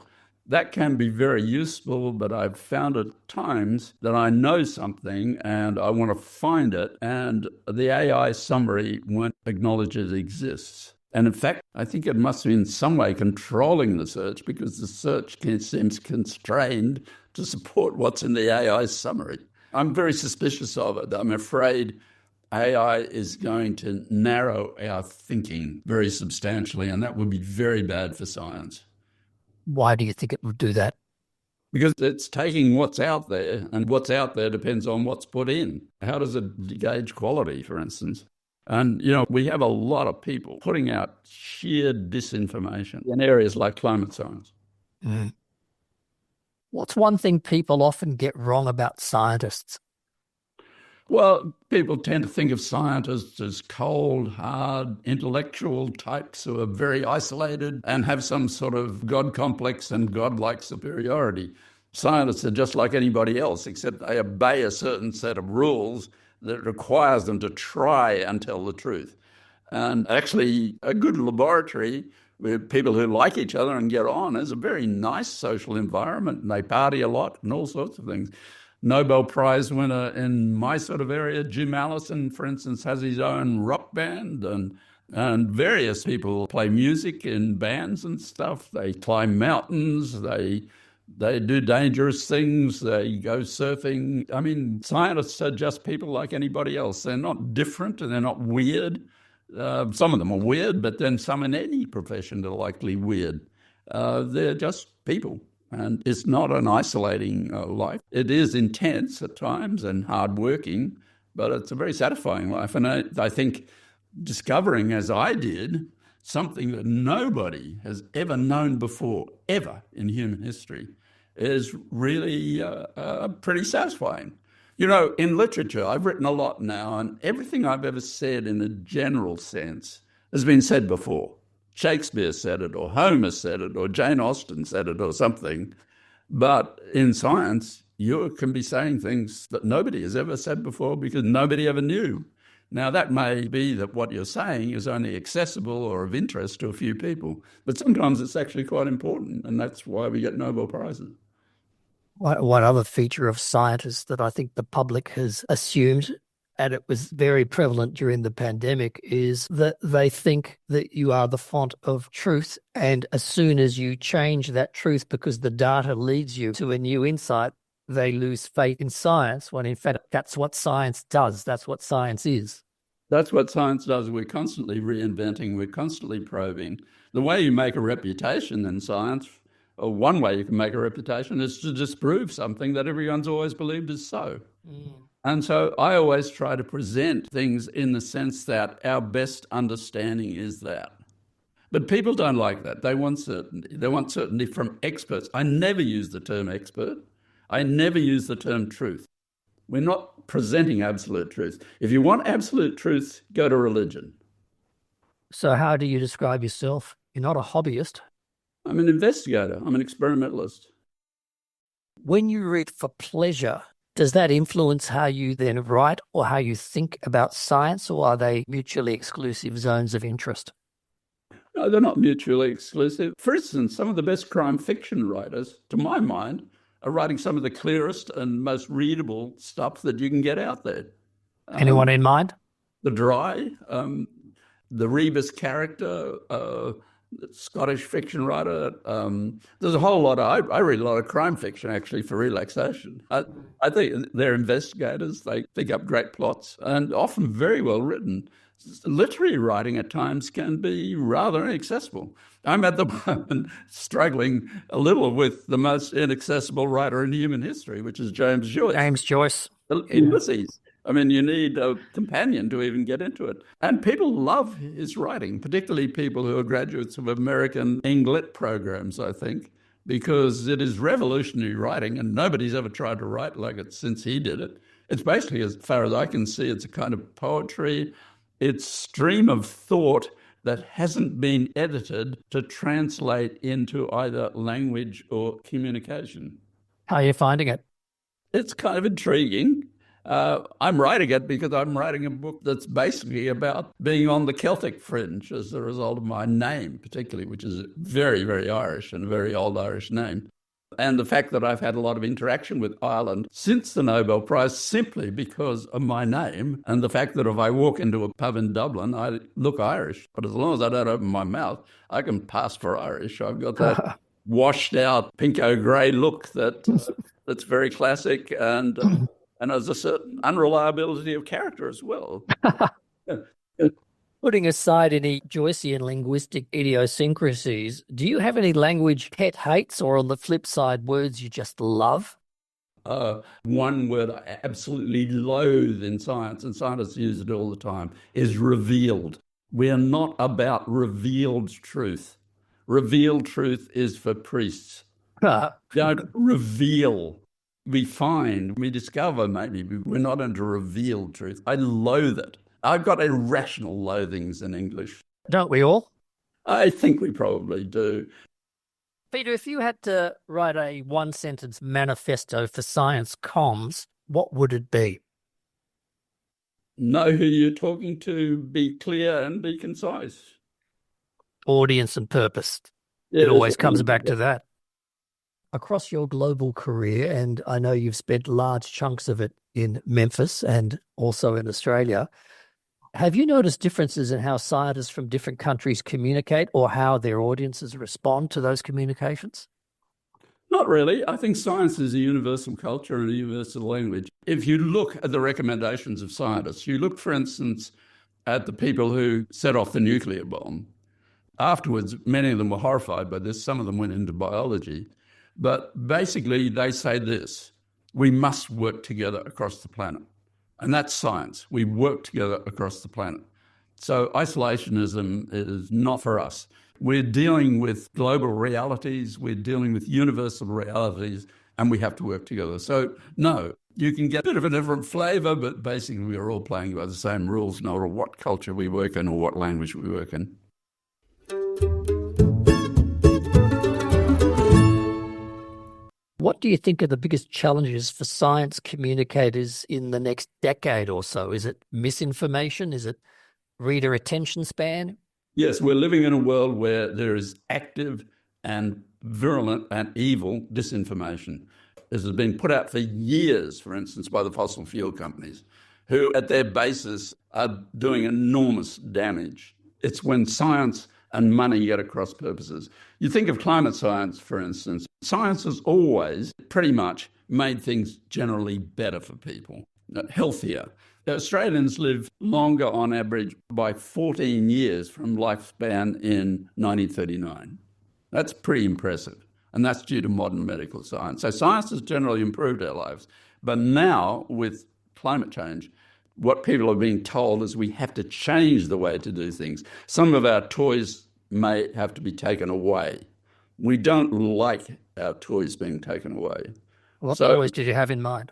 That can be very useful, but I've found at times that I know something and I want to find it, and the AI summary won't acknowledge it exists. And in fact, I think it must be in some way controlling the search because the search seems constrained to support what's in the AI summary. I'm very suspicious of it. I'm afraid AI is going to narrow our thinking very substantially, and that would be very bad for science. Why do you think it would do that? Because it's taking what's out there, and what's out there depends on what's put in. How does it gauge quality, for instance? And, you know, we have a lot of people putting out sheer disinformation in areas like climate science. What's one thing people often get wrong about scientists? Well, people tend to think of scientists as cold, hard, intellectual types who are very isolated and have some sort of God complex and godlike superiority. Scientists are just like anybody else, except they obey a certain set of rules that requires them to try and tell the truth. And actually, a good laboratory with people who like each other and get on is a very nice social environment, and they party a lot and all sorts of things. Nobel Prize winner in my sort of area, Jim Allison, for instance, has his own rock band, and various people play music in bands and stuff. They climb mountains, they do dangerous things, they go surfing. I mean, scientists are just people like anybody else. They're not different and they're not weird. Some of them are weird, but then some in any profession are likely weird. They're just people. And it's not an isolating life. It is intense at times and hardworking, but it's a very satisfying life. And I think discovering, as I did, something that nobody has ever known before, ever in human history, is really pretty satisfying. You know, in literature, I've written a lot now, and everything I've ever said in a general sense has been said before. Shakespeare said it, or Homer said it, or Jane Austen said it, or something. But in science, you can be saying things that nobody has ever said before because nobody ever knew. Now, that may be that what you're saying is only accessible or of interest to a few people, but sometimes it's actually quite important, and that's why we get Nobel Prizes. One other feature of scientists that I think the public has assumed, and it was very prevalent during the pandemic, is that they think that you are the font of truth. And as soon as you change that truth because the data leads you to a new insight, they lose faith in science, when in fact that's what science does. That's what science is. That's what science does. We're constantly reinventing. We're constantly probing. The way you make a reputation in science, or one way you can make a reputation, is to disprove something that everyone's always believed is so. And so I always try to present things in the sense that our best understanding is that. But people don't like that. They want certainty. They want certainty from experts. I never use the term expert. I never use the term truth. We're not presenting absolute truth. If you want absolute truth, go to religion. So how do you describe yourself? You're not a hobbyist. I'm an investigator. I'm an experimentalist. When you read for pleasure, does that influence how you then write or how you think about science, or are they mutually exclusive zones of interest? No, they're not mutually exclusive. For instance, some of the best crime fiction writers, to my mind, are writing some of the clearest and most readable stuff that you can get out there. Anyone in mind? The Dry, the Rebus character, Scottish fiction writer. There's a whole lot I read a lot of crime fiction, actually, for relaxation. I think they're investigators. They pick up great plots and often very well written. Literary writing at times can be rather inaccessible. I'm at the moment struggling a little with the most inaccessible writer in human history, which is James Joyce. James Joyce. Ulysses. I mean, you need a companion to even get into it. And people love his writing, particularly people who are graduates of American English programs, I think, because it is revolutionary writing, and nobody's ever tried to write like it since he did it. It's basically, as far as I can see, it's a kind of poetry. It's stream of thought that hasn't been edited to translate into either language or communication. How are you finding it? It's kind of intriguing. I'm writing it because I'm writing a book that's basically about being on the Celtic fringe as a result of my name, particularly, which is very, very Irish and a very old Irish name. And the fact that I've had a lot of interaction with Ireland since the Nobel Prize simply because of my name, and the fact that if I walk into a pub in Dublin, I look Irish. But as long as I don't open my mouth, I can pass for Irish. I've got that washed out pinko grey look that's very classic, and there's a certain unreliability of character as well. Putting aside any Joycean linguistic idiosyncrasies, do you have any language pet hates, or on the flip side, words you just love? One word I absolutely loathe in science, and scientists use it all the time, is revealed. We're not about revealed truth. Revealed truth is for priests. Don't reveal. we discover maybe we're not into revealed truth. I loathe it. I've got irrational loathings in English. Don't we all? I think we probably do. Peter, if you had to write a one-sentence manifesto for science comms, what would it be? Know who you're talking to, be clear and be concise. Audience and purpose. Yeah, it always comes back to that. Across your global career, and I know you've spent large chunks of it in Memphis and also in Australia, have you noticed differences in how scientists from different countries communicate or how their audiences respond to those communications? Not really. I think science is a universal culture and a universal language. If you look at the recommendations of scientists, you look, for instance, at the people who set off the nuclear bomb. Afterwards, many of them were horrified by this. Some of them went into biology. But basically, they say this: we must work together across the planet. And that's science. We work together across the planet. So isolationism is not for us. We're dealing with global realities, we're dealing with universal realities, and we have to work together. So no, you can get a bit of a different flavour, but basically we're all playing by the same rules, no matter what culture we work in or what language we work in. What do you think are the biggest challenges for science communicators in the next decade or so? Is it misinformation? Is it reader attention span? Yes, we're living in a world where there is active and virulent and evil disinformation. This has been put out for years, for instance, by the fossil fuel companies, who at their basis are doing enormous damage. It's when science and money get at cross purposes. You think of climate science, for instance. Science has always pretty much made things generally better for people, healthier. Australians live longer on average by 14 years from lifespan in 1939. That's pretty impressive. And that's due to modern medical science. So science has generally improved our lives. But now, with climate change, what people are being told is we have to change the way to do things. Some of our toys may have to be taken away. We don't like our toys being taken away. What toys did you have in mind?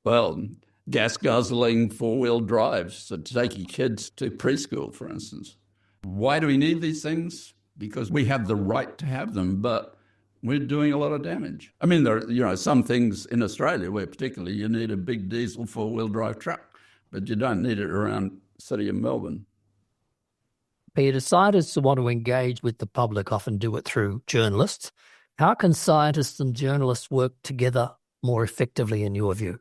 Well, gas guzzling four-wheel drives to take your kids to preschool, for instance. Why do we need these things? Because we have the right to have them, but we're doing a lot of damage. I mean, there are some things in Australia where particularly you need a big diesel four-wheel drive truck, but you don't need it around the city of Melbourne. Peter, scientists who want to engage with the public often do it through journalists. How can scientists and journalists work together more effectively in your view?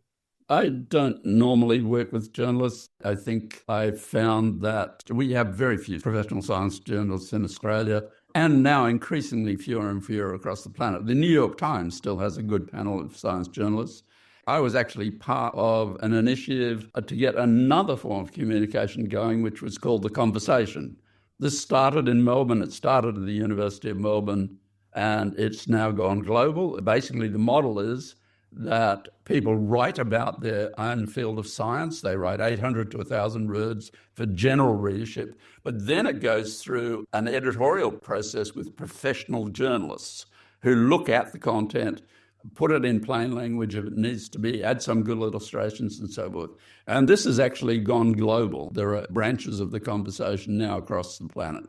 I don't normally work with journalists. I think I've found that we have very few professional science journalists in Australia, and now increasingly fewer and fewer across the planet. The New York Times still has a good panel of science journalists. I was actually part of an initiative to get another form of communication going, which was called The Conversation. This started in Melbourne. It started at the University of Melbourne, and it's now gone global. Basically, the model is that people write about their own field of science. They write 800 to 1,000 words for general readership, but then it goes through an editorial process with professional journalists who look at the content, put it in plain language if it needs to be, add some good illustrations and so forth. And this has actually gone global. There are branches of The Conversation now across the planet.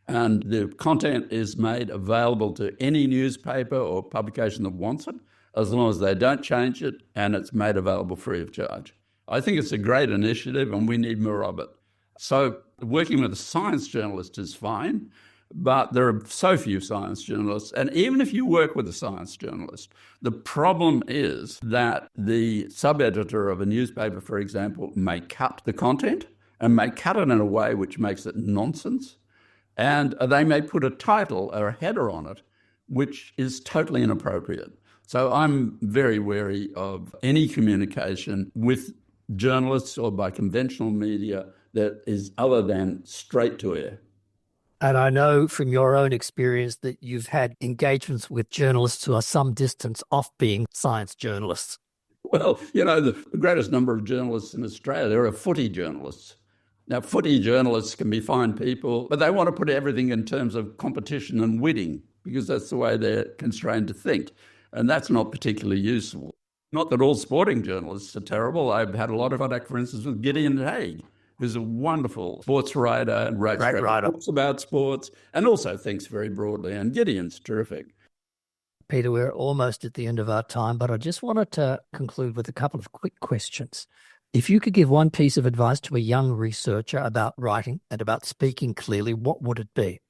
And the content is made available to any newspaper or publication that wants it, as long as they don't change it, and it's made available free of charge. I think it's a great initiative and we need more of it. So working with a science journalist is fine, but there are so few science journalists. And even if you work with a science journalist, the problem is that the sub-editor of a newspaper, for example, may cut the content and may cut it in a way which makes it nonsense. And they may put a title or a header on it, which is totally inappropriate. So I'm very wary of any communication with journalists or by conventional media that is other than straight to air. And I know from your own experience that you've had engagements with journalists who are some distance off being science journalists. Well, the greatest number of journalists in Australia are footy journalists. Now, footy journalists can be fine people, but they want to put everything in terms of competition and winning because that's the way they're constrained to think. And that's not particularly useful. Not that all sporting journalists are terrible. I've had a lot of contact, for instance, with Gideon Haigh, who's a wonderful sports writer and writes Great writer. books about sports and also thinks very broadly. And Gideon's terrific. Peter, we're almost at the end of our time, but I just wanted to conclude with a couple of quick questions. If you could give one piece of advice to a young researcher about writing and about speaking clearly, what would it be?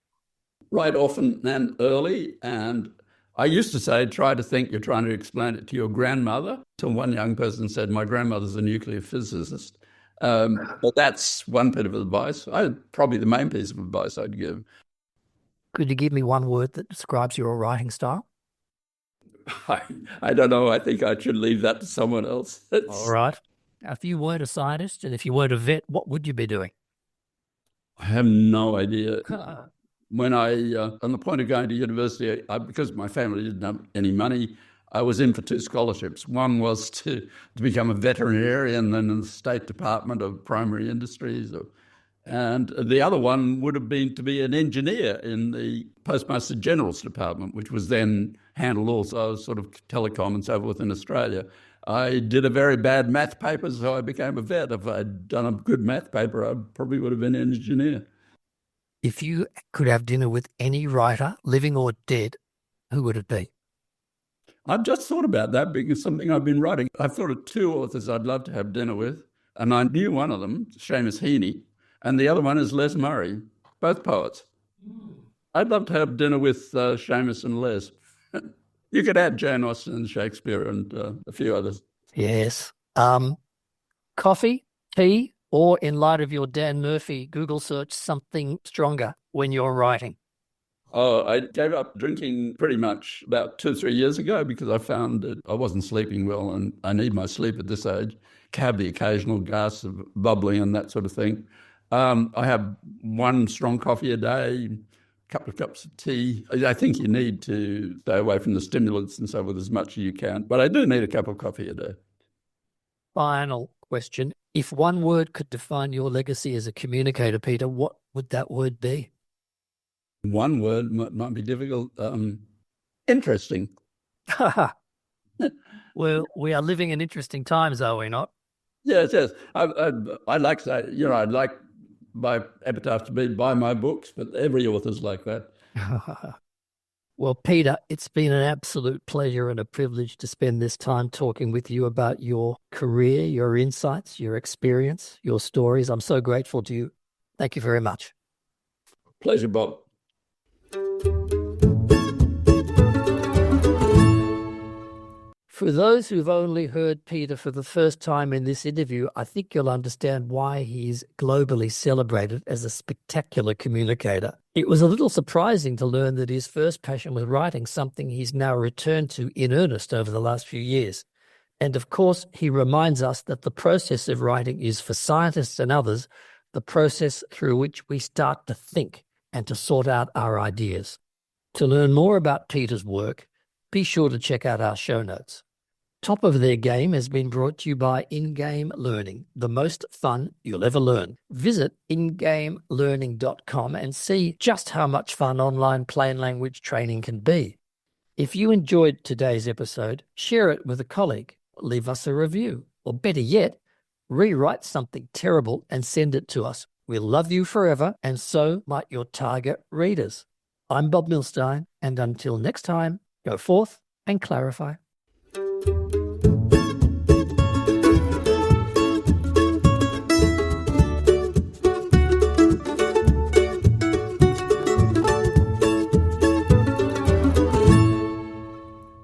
Write often and early. And I used to say, try to think you're trying to explain it to your grandmother. Till one young person said, my grandmother's a nuclear physicist. But that's one bit of advice. Probably the main piece of advice I'd give. Could you give me one word that describes your writing style? I don't know. I think I should leave that to someone else. All right. Now, if you weren't a scientist and if you weren't a vet, what would you be doing? I have no idea. When on the point of going to university, because my family didn't have any money, I was in for 2 scholarships. One was to become a veterinarian in the State Department of Primary Industries, and the other one would have been to be an engineer in the Postmaster General's Department, which was then handled also sort of telecom and so forth in Australia. I did a very bad math paper, so I became a vet. If I'd done a good math paper, I probably would have been an engineer. If you could have dinner with any writer, living or dead, who would it be? I've just thought about that because something I've been writing. I've thought of 2 authors I'd love to have dinner with, and I knew one of them, Seamus Heaney, and the other one is Les Murray, both poets. I'd love to have dinner with Seamus and Les. You could add Jane Austen and Shakespeare and a few others. Yes. Coffee, tea, or in light of your Dan Murphy Google search, something stronger when you're writing? Oh, I gave up drinking pretty much about 2 or 3 years ago because I found that I wasn't sleeping well and I need my sleep at this age. Have the occasional glass of bubbly and that sort of thing. I have 1 strong coffee a day, a couple of cups of tea. I think you need to stay away from the stimulants and so forth as much as you can, but I do need a cup of coffee a day. Final question. If one word could define your legacy as a communicator, Peter, what would that word be? One word might be difficult. Interesting. Well, we are living in interesting times, are we not? Yes. I'd like to say, I'd like my epitaph to be by my books, but every author's like that. Well, Peter, it's been an absolute pleasure and a privilege to spend this time talking with you about your career, your insights, your experience, your stories. I'm so grateful to you. Thank you very much. Pleasure, Bob. For those who've only heard Peter for the first time in this interview, I think you'll understand why he's globally celebrated as a spectacular communicator. It was a little surprising to learn that his first passion was writing, something he's now returned to in earnest over the last few years. And of course, he reminds us that the process of writing is, for scientists and others, the process through which we start to think and to sort out our ideas. To learn more about Peter's work, be sure to check out our show notes. Top of Their Game has been brought to you by In-Game Learning, the most fun you'll ever learn. Visit ingamelearning.com and see just how much fun online plain language training can be. If you enjoyed today's episode, share it with a colleague, leave us a review, or better yet, rewrite something terrible and send it to us. We'll love you forever, and so might your target readers. I'm Bob Milstein, and until next time, go forth and clarify.